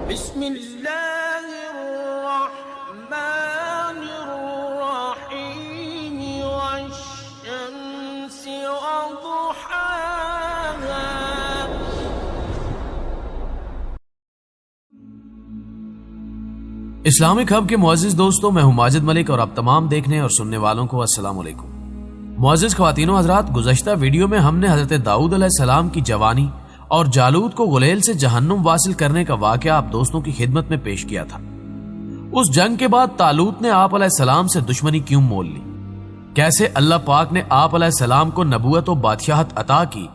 بسم اللہ الرحمن الرحیم والشمس وضحاها. اسلامک ہب کے معزز دوستوں، میں ہوں ماجد ملک اور آپ تمام دیکھنے اور سننے والوں کو السلام علیکم. معزز خواتین و حضرات، گزشتہ ویڈیو میں ہم نے حضرت داؤد علیہ السلام کی جوانی اور جالوت کو غلیل سے جہنم واصل کرنے کا واقعہ آپ دوستوں کی خدمت میں پیش کیا تھا. اس جنگ کے بعد طالوت نے آپ علیہ السلام سے دشمنی کیوں مول لی، کیسے اللہ پاک نے آپ علیہ السلام کو نبوت و بادشاہت عطا کی،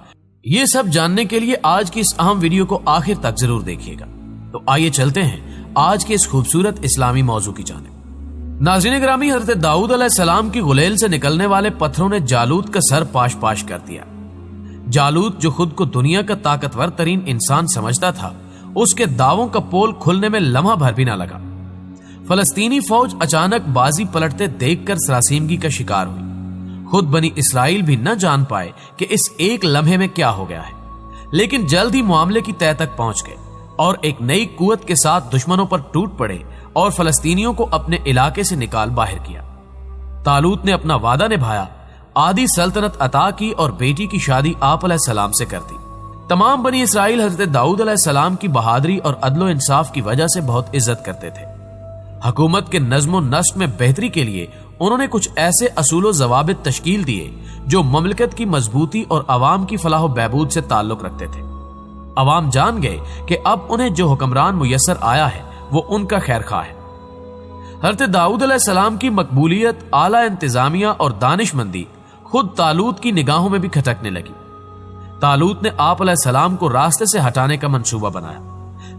یہ سب جاننے کے لیے آج کی اس اہم ویڈیو کو آخر تک ضرور دیکھیے گا. تو آئیے چلتے ہیں آج کے اس خوبصورت اسلامی موضوع کی جانب. ناظرین گرامی، حضرت داؤد علیہ السلام کی غلیل سے نکلنے والے پتھروں نے جالوت کا سر پاش پاش کر دیا. جالوت جو خود کو دنیا کا طاقتور ترین انسان سمجھتا تھا، اس کے دعووں کا پول کھلنے میں لمحہ بھر بھی نہ لگا. فلسطینی فوج اچانک بازی پلٹتے دیکھ کر سراسیمگی کا شکار ہوئی. خود بنی اسرائیل بھی نہ جان پائے کہ اس ایک لمحے میں کیا ہو گیا ہے، لیکن جلد ہی معاملے کی تہ تک پہنچ گئے اور ایک نئی قوت کے ساتھ دشمنوں پر ٹوٹ پڑے اور فلسطینیوں کو اپنے علاقے سے نکال باہر کیا. طالوت نے اپنا وعدہ نبھایا، آدھی سلطنت عطا کی اور بیٹی کی شادی آپ علیہ السلام سے کر دی. تمام بنی اسرائیل حضرت داؤد علیہ السلام کی بہادری اور عدل و انصاف کی وجہ سے بہت عزت کرتے تھے. حکومت کے نظم و نسق میں بہتری کے لیے انہوں نے کچھ ایسے اصول و ضوابط تشکیل دیے جو مملکت کی مضبوطی اور عوام کی فلاح و بہبود سے تعلق رکھتے تھے. عوام جان گئے کہ اب انہیں جو حکمران میسر آیا ہے وہ ان کا خیر خواہ ہے. حضرت داؤد علیہ السلام کی مقبولیت، اعلیٰ انتظامیہ اور دانش مندی خود طالوت کی نگاہوں میں بھی کھٹکنے لگی. طالوت نے آپ علیہ السلام کو راستے سے ہٹانے کا منصوبہ بنایا،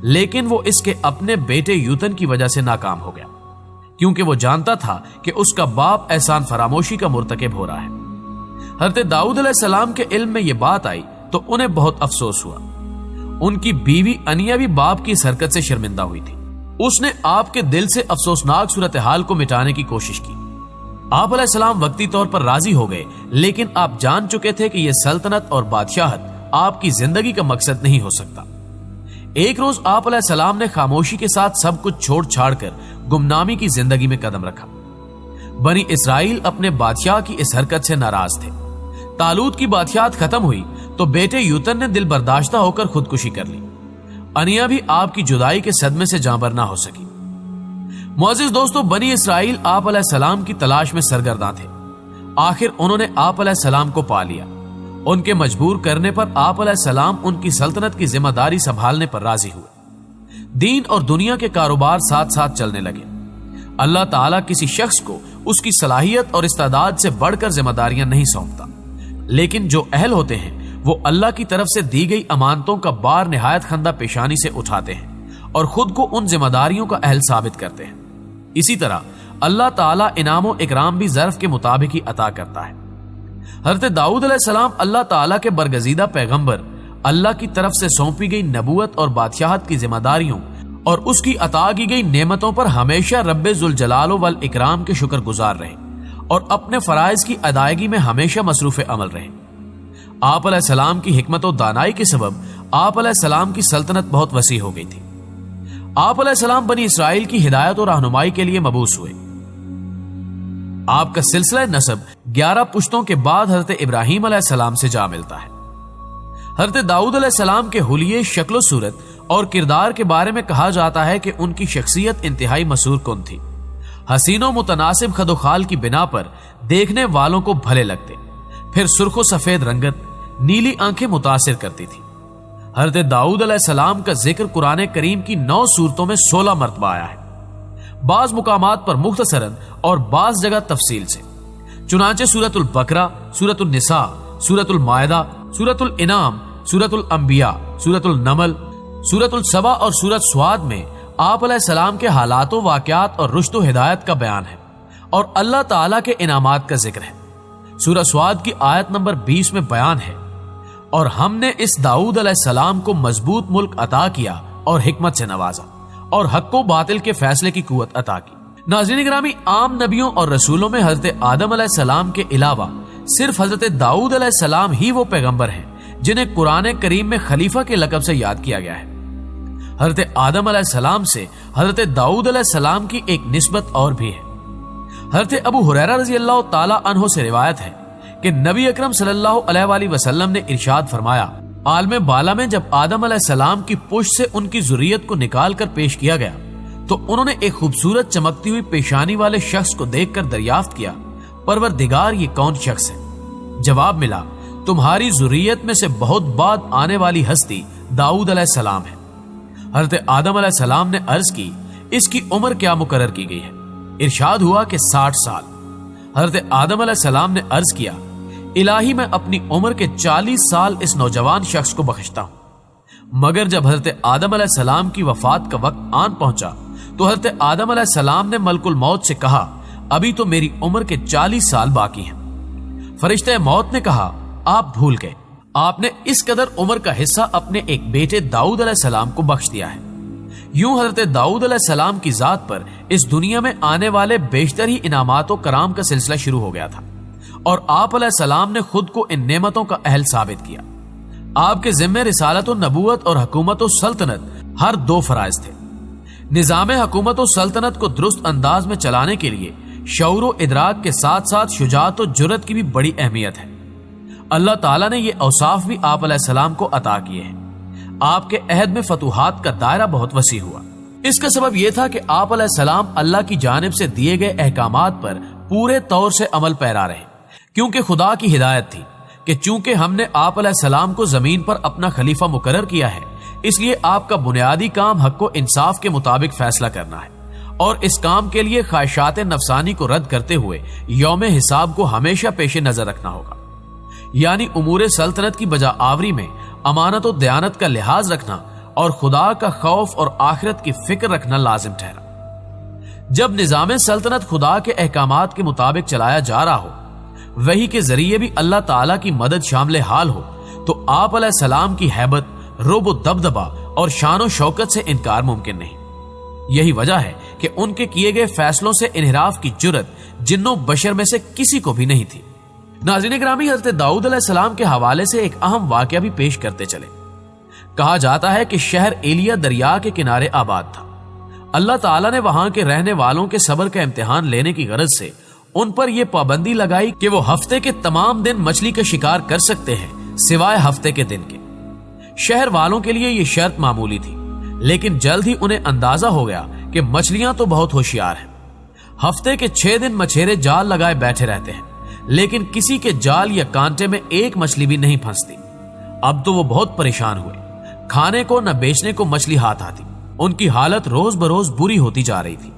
لیکن وہ اس کے اپنے بیٹے یوتن کی وجہ سے ناکام ہو گیا، کیونکہ وہ جانتا تھا کہ اس کا باپ احسان فراموشی کا مرتکب ہو رہا ہے. حضرت داؤد علیہ السلام کے علم میں یہ بات آئی تو انہیں بہت افسوس ہوا. ان کی بیوی انیا بھی باپ کی اس حرکت سے شرمندہ ہوئی تھی. اس نے آپ کے دل سے افسوسناک صورتحال کو مٹانے کی کوشش کی. آپ علیہ السلام وقتی طور پر راضی ہو گئے، لیکن آپ جان چکے تھے کہ یہ سلطنت اور بادشاہت آپ کی زندگی کا مقصد نہیں ہو سکتا. ایک روز آپ علیہ السلام نے خاموشی کے ساتھ سب کچھ چھوڑ چھاڑ کر گمنامی کی زندگی میں قدم رکھا. بنی اسرائیل اپنے بادشاہ کی اس حرکت سے ناراض تھے. طالوت کی بادشاہت ختم ہوئی تو بیٹے یوتن نے دل برداشتہ ہو کر خودکشی کر لی. انیا بھی آپ کی جدائی کے صدمے سے جانبر نہ ہو سکی. معزز دوستو، بنی اسرائیل آپ علیہ السلام کی تلاش میں سرگرداں تھے. آخر انہوں نے آپ علیہ السلام کو پا لیا. ان کے مجبور کرنے پر آپ علیہ السلام ان کی سلطنت کی ذمہ داری سنبھالنے پر راضی ہوئے. دین اور دنیا کے کاروبار ساتھ ساتھ چلنے لگے. اللہ تعالیٰ کسی شخص کو اس کی صلاحیت اور استعداد سے بڑھ کر ذمہ داریاں نہیں سونپتا، لیکن جو اہل ہوتے ہیں وہ اللہ کی طرف سے دی گئی امانتوں کا بار نہایت خندہ پیشانی سے اٹھاتے ہیں اور خود کو ان ذمہ داریوں کا اہل ثابت کرتے ہیں. اسی طرح اللہ تعالیٰ انعام و اکرام بھی ظرف کے مطابق ہی عطا کرتا ہے. حضرت داؤد علیہ السلام اللہ تعالیٰ کے برگزیدہ پیغمبر، اللہ کی طرف سے سونپی گئی نبوت اور بادشاہت کی ذمہ داریوں اور اس کی عطا کی گئی نعمتوں پر ہمیشہ رب ذوالجلال والاکرام کے شکر گزار رہے اور اپنے فرائض کی ادائیگی میں ہمیشہ مصروف عمل رہے. آپ علیہ السلام کی حکمت و دانائی کے سبب آپ علیہ السلام کی سلطنت بہت وسیع ہو گئی تھی. آپ علیہ السلام بنی اسرائیل کی ہدایت و رہنمائی کے لیے مبعوث ہوئے. آپ کا سلسلہ نسب 11 پشتوں کے بعد حضرت ابراہیم علیہ السلام سے جا ملتا ہے. حضرت داؤد علیہ السلام کے حلیے، شکل و صورت اور کردار کے بارے میں کہا جاتا ہے کہ ان کی شخصیت انتہائی مسحور کن تھی. حسین و متناسب خد و خال کی بنا پر دیکھنے والوں کو بھلے لگتے، پھر سرخ و سفید رنگت، نیلی آنکھیں متاثر کرتی تھی. حضرت داؤد علیہ السلام کا ذکر قرآن کریم کی 9 سورتوں میں 16 مرتبہ آیا ہے، بعض مقامات پر مختصراً اور بعض جگہ تفصیل سے. چنانچہ سورۃ البقرہ، سورۃ النساء، سورۃ المائدہ، سورۃ الانعام، سورۃ الانبیاء، سورۃ النمل، سورۃ السبا اور سورۃ سواد میں آپ علیہ السلام کے حالات و واقعات اور رشد و ہدایت کا بیان ہے اور اللہ تعالیٰ کے انعامات کا ذکر ہے. سورہ سواد کی آیت نمبر 20 میں بیان ہے، اور ہم نے اس داؤد علیہ السلام کو مضبوط ملک عطا کیا اور حکمت سے نوازا اور حق و باطل کے فیصلے کی قوت عطا کی. ناظرین گرامی، عام نبیوں اور رسولوں میں حضرت آدم علیہ السلام کے علاوہ صرف حضرت داؤد علیہ السلام ہی وہ پیغمبر ہیں جنہیں قرآن کریم میں خلیفہ کے لقب سے یاد کیا گیا ہے. حضرت آدم علیہ السلام سے حضرت داؤد علیہ السلام کی ایک نسبت اور بھی ہے۔ حضرت ابو ہریرہ رضی اللہ تعالی عنہ سے روایت ہے کہ نبی اکرم صلی اللہ علیہ وآلہ وسلم نے ارشاد فرمایا، عالم بالا میں جب آدم علیہ السلام کی پشت سے ان کی ذریت کو نکال کر پیش کیا گیا تو انہوں نے ایک خوبصورت چمکتی ہوئی پیشانی والے شخص کو دیکھ کر دریافت کیا، پروردگار یہ کون شخص ہے؟ جواب ملا، تمہاری ذریت میں سے بہت بعد آنے والی ہستی داؤد علیہ السلام ہے۔ حضرت آدم علیہ السلام نے عرض کی، اس کی عمر کیا مقرر کی گئی ہے؟ ارشاد ہوا کہ 60 سال۔ حضرت آدم علیہ السلام نے عرض کیا، الہی میں اپنی عمر کے 40 سال اس نوجوان شخص کو بخشتا ہوں۔ مگر جب حضرت آدم علیہ السلام کی وفات کا وقت آن پہنچا تو حضرت آدم علیہ السلام نے ملک الموت سے کہا، ابھی تو میری عمر کے 40 سال باقی ہیں۔ فرشتہ موت نے کہا، آپ بھول گئے، آپ نے اس قدر عمر کا حصہ اپنے ایک بیٹے داؤد علیہ السلام کو بخش دیا ہے۔ یوں حضرت داؤد علیہ السلام کی ذات پر اس دنیا میں آنے والے بیشتر ہی انعامات و کرام کا سلسلہ شروع ہو گیا تھا، اور آپ علیہ السلام نے خود کو ان نعمتوں کا اہل ثابت کیا۔ آپ کے ذمہ رسالت و نبوت اور حکومت و سلطنت ہر دو فرائض تھے۔ نظام حکومت و سلطنت کو درست انداز میں چلانے کے لیے شعور و ادراک کے ساتھ ساتھ شجاعت و جرأت کی بھی بڑی اہمیت ہے۔ اللہ تعالیٰ نے یہ اوصاف بھی آپ علیہ السلام کو عطا کیے ہیں۔ آپ کے عہد میں فتوحات کا دائرہ بہت وسیع ہوا۔ اس کا سبب یہ تھا کہ آپ علیہ السلام اللہ کی جانب سے دیے گئے احکامات پر پورے طور سے عمل پیرا رہے، کیونکہ خدا کی ہدایت تھی کہ چونکہ ہم نے آپ علیہ السلام کو زمین پر اپنا خلیفہ مقرر کیا ہے، اس لیے آپ کا بنیادی کام حق و انصاف کے مطابق فیصلہ کرنا ہے، اور اس کام کے لیے خواہشات نفسانی کو رد کرتے ہوئے یوم حساب کو ہمیشہ پیش نظر رکھنا ہوگا، یعنی امور سلطنت کی بجا آوری میں امانت و دیانت کا لحاظ رکھنا اور خدا کا خوف اور آخرت کی فکر رکھنا لازم ٹھہرا۔ جب نظام سلطنت خدا کے احکامات کے مطابق چلایا جا رہا ہو، وحی کے ذریعے بھی اللہ تعالیٰ کی مدد شامل حال ہو، تو آپ علیہ السلام کی ہیبت، رعب و دبدبہ اور شان و شوکت سے انکار ممکن نہیں۔ یہی وجہ ہے کہ ان کے کیے گئے فیصلوں سے انحراف کی جرأت جن و بشر میں سے کسی کو بھی نہیں تھی۔ ناظرین گرامی، حضرت داؤد علیہ السلام کے حوالے سے ایک اہم واقعہ بھی پیش کرتے چلے۔ کہا جاتا ہے کہ شہر ایلیا دریا کے کنارے آباد تھا۔ اللہ تعالیٰ نے وہاں کے رہنے والوں کے صبر کا امتحان لینے کی غرض سے ان پر یہ پابندی لگائی کہ وہ ہفتے کے تمام دن مچھلی کا شکار کر سکتے ہیں سوائے ہفتے کے دن کے۔ شہر والوں کے لیے یہ شرط معمولی تھی، لیکن جلد ہی انہیں اندازہ ہو گیا کہ مچھلیاں تو بہت ہوشیار ہیں۔ ہفتے کے 6 دن مچھیرے جال لگائے بیٹھے رہتے ہیں، لیکن کسی کے جال یا کانٹے میں ایک مچھلی بھی نہیں پھنستی۔ اب تو وہ بہت پریشان ہوئے، کھانے کو نہ بیچنے کو مچھلی ہاتھ آتی۔ ان کی حالت روز بروز بری ہوتی جا رہی تھی۔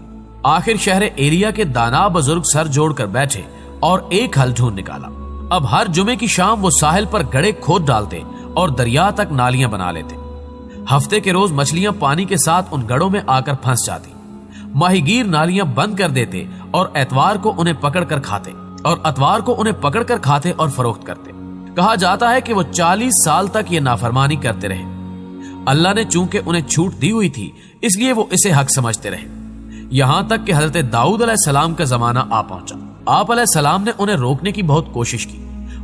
آخر شہر ایلیا کے دانا بزرگ سر جوڑ کر بیٹھے اور ایک حل ڈھونڈ نکالا۔ اب ہر جمعے کی شام وہ ساحل پر گڑھے کھود ڈالتے اور دریا تک نالیاں بنا لیتے۔ ہفتے کے روز مچھلیاں پانی کے ساتھ ان گڑھوں میں آ کر پھنس جاتی۔ ماہی گیر نالیاں بند کر دیتے اور اتوار کو انہیں پکڑ کر کھاتے اور فروخت کرتے۔ کہا جاتا ہے کہ وہ 40 سال تک یہ نافرمانی کرتے رہے۔ اللہ نے چونکہ انہیں چھوٹ دی ہوئی تھی، اس لیے وہ اسے حق سمجھتے رہے، یہاں تک کہ حضرت داؤد علیہ السلام کا زمانہ آ پہنچا۔ آپ علیہ السلام نے انہیں روکنے کی بہت کوشش کی،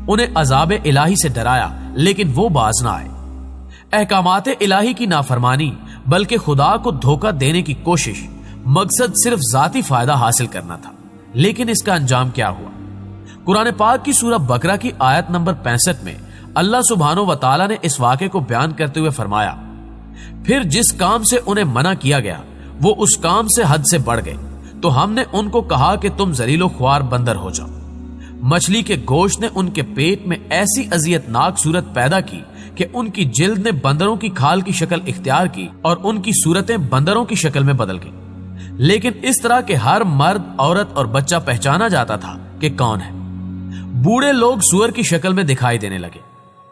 انہیں عذاب الہی سے ڈرایا، لیکن وہ باز نہ آئے۔ احکامات الہی کی نافرمانی بلکہ خدا کو دھوکہ دینے کی کوشش، مقصد صرف ذاتی فائدہ حاصل کرنا تھا، لیکن اس کا انجام کیا ہوا؟ قرآن پاک کی سورہ بقرہ کی آیت نمبر 65 میں اللہ سبحانہ و تعالیٰ نے اس واقعے کو بیان کرتے ہوئے فرمایا، پھر جس کام سے انہیں منع کیا گیا وہ اس کام سے حد سے بڑھ گئے، تو ہم نے ان کو کہا کہ تم ذلیل و خوار بندر ہو جاؤ۔ مچھلی کے گوشت نے ان کے پیٹ میں ایسی اذیت ناک صورت پیدا کی کہ ان کی جلد نے بندروں کی کھال کی شکل اختیار کی اور ان کی صورتیں بندروں کی شکل میں بدل گئی، لیکن اس طرح کہ ہر مرد، عورت اور بچہ پہچانا جاتا تھا کہ کون ہے۔ بوڑھے لوگ سور کی شکل میں دکھائی دینے لگے۔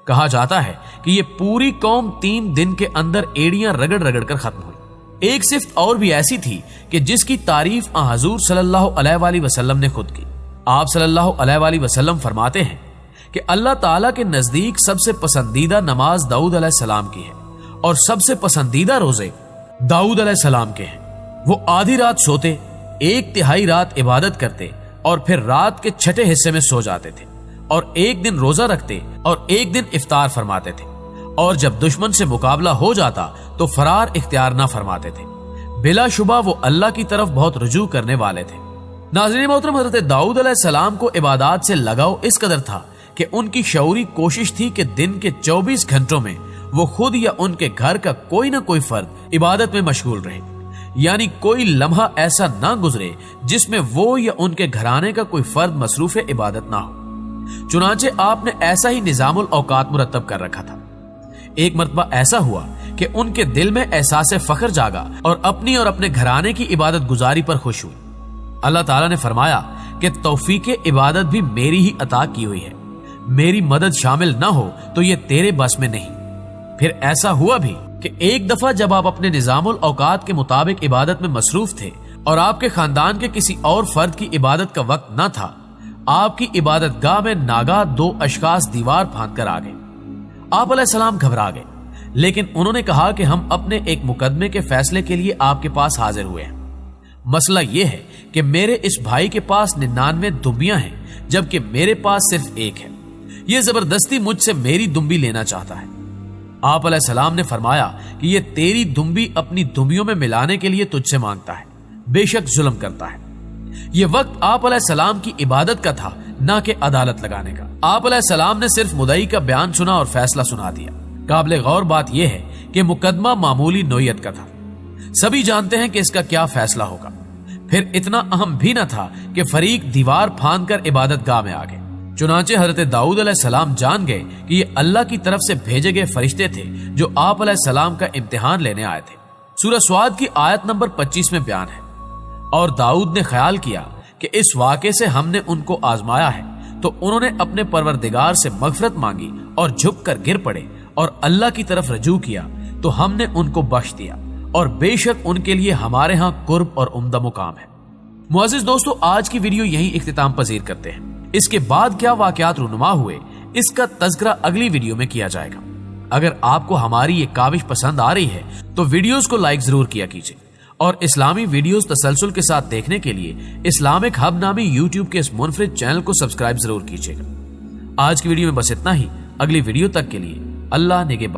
کہا جاتا ہے کہ یہ پوری قوم 3 دن کے اندر ایڑیاں رگڑ رگڑ کر ختم ہوئی۔ ایک صفت اور بھی ایسی تھی کہ جس کی تعریف حضور صلی اللہ علیہ وآلہ وسلم نے خود کی۔ آپ صلی اللہ علیہ وآلہ وسلم فرماتے ہیں کہ اللہ تعالیٰ کے نزدیک سب سے پسندیدہ نماز داؤد علیہ السلام کی ہے، اور سب سے پسندیدہ روزے داؤد علیہ السلام کے ہیں۔ وہ آدھی رات سوتے، 1/3 رات عبادت کرتے اور پھر رات کے 6 حصے میں سو جاتے تھے، اور ایک دن روزہ رکھتے اور ایک دن افطار فرماتے تھے، اور جب دشمن سے مقابلہ ہو جاتا تو فرار اختیار نہ فرماتے تھے۔ بلا شبہ وہ اللہ کی طرف بہت رجوع کرنے والے تھے۔ ناظرین محترم، حضرت داؤد علیہ السلام کو عبادات سے لگاؤ اس قدر تھا کہ ان کی شعوری کوشش تھی کہ دن کے 24 گھنٹوں میں وہ خود یا ان کے گھر کا کوئی نہ کوئی فرد عبادت میں مشغول رہے، یعنی کوئی لمحہ ایسا نہ گزرے جس میں وہ یا ان کے گھرانے کا کوئی فرد مصروف عبادت نہ ہو۔ چنانچہ آپ نے ایسا ہی نظام الاوقات مرتب کر رکھا تھا۔ ایک مرتبہ ایسا ہوا کہ ان کے دل میں احساس فخر جاگا اور اپنی اور اپنے گھرانے کی عبادت گزاری پر خوش ہوئی۔ اللہ تعالیٰ نے فرمایا کہ توفیق عبادت بھی میری ہی عطا کی ہوئی ہے، میری مدد شامل نہ ہو تو یہ تیرے بس میں نہیں۔ پھر ایسا ہوا بھی کہ ایک دفعہ جب آپ اپنے نظام الاوقات کے مطابق عبادت میں مصروف تھے اور آپ کے خاندان کے کسی اور فرد کی عبادت کا وقت نہ تھا، آپ کی عبادت گاہ میں ناگاہ 2 اشخاص دیوار پھاند کر آ گئے۔ آپ علیہ السلام گھبرا گئے، لیکن انہوں نے کہا کہ ہم اپنے ایک مقدمے کے فیصلے کے لیے آپ کے پاس حاضر ہوئے ہیں۔ مسئلہ یہ ہے کہ میرے اس بھائی کے پاس 99 دمبیاں ہیں جبکہ میرے پاس صرف ایک ہے۔ یہ زبردستی مجھ سے میری دمبی لینا چاہتا ہے۔ آپ علیہ السلام نے فرمایا کہ یہ تیری دمبی اپنی دمبیوں میں ملانے کے لیے تجھ سے مانگتا ہے، بے شک ظلم کرتا ہے۔ یہ وقت آپ علیہ السلام کی عبادت کا تھا، نہ کہ عدالت لگانے کا۔ آپ علیہ السلام نے صرف مدعی کا بیان سنا اور فیصلہ سنا دیا۔ قابل غور بات یہ ہے کہ مقدمہ معمولی نوعیت کا تھا، سبھی جانتے ہیں کہ اس کا کیا فیصلہ ہوگا۔ پھر اتنا اہم بھی نہ تھا کہ فریق دیوار پھاند کر عبادت گاہ میں آ گئے۔ چنانچہ حضرت داؤد علیہ السلام جان گئے کہ یہ اللہ کی طرف سے بھیجے گئے فرشتے تھے جو آپ علیہ السلام کا امتحان لینے آئے تھے۔ سورہ سواد کی آیت نمبر 25 میں بیان ہے، اور داؤد نے خیال کیا کہ اس واقعے سے ہم نے ان کو آزمایا ہے، تو انہوں نے اپنے پروردگار سے مغفرت مانگی اور جھک کر گر پڑے اور اللہ کی طرف رجوع کیا تو ہم نے ان کو بخش دیا، اور بے شک ان کے لیے ہمارے ہاں قرب اور عمدہ مقام ہے۔ معزز دوستو، آج کی ویڈیو یہیں اختتام پذیر کرتے ہیں۔ اس کے بعد کیا واقعات رونما ہوئے، اس کا تذکرہ اگلی ویڈیو میں کیا جائے گا۔ اگر آپ کو ہماری یہ کاوش پسند آ رہی ہے تو ویڈیوز کو لائک ضرور کیا کیجیے، اور اسلامی ویڈیوز تسلسل کے ساتھ دیکھنے کے لیے اسلامک ہب نامی یوٹیوب کے اس منفرد چینل کو سبسکرائب ضرور کیجیے گا۔ آج کی ویڈیو میں بس اتنا ہی۔ اگلی ویڈیو تک کے لیے اللہ نگہبان۔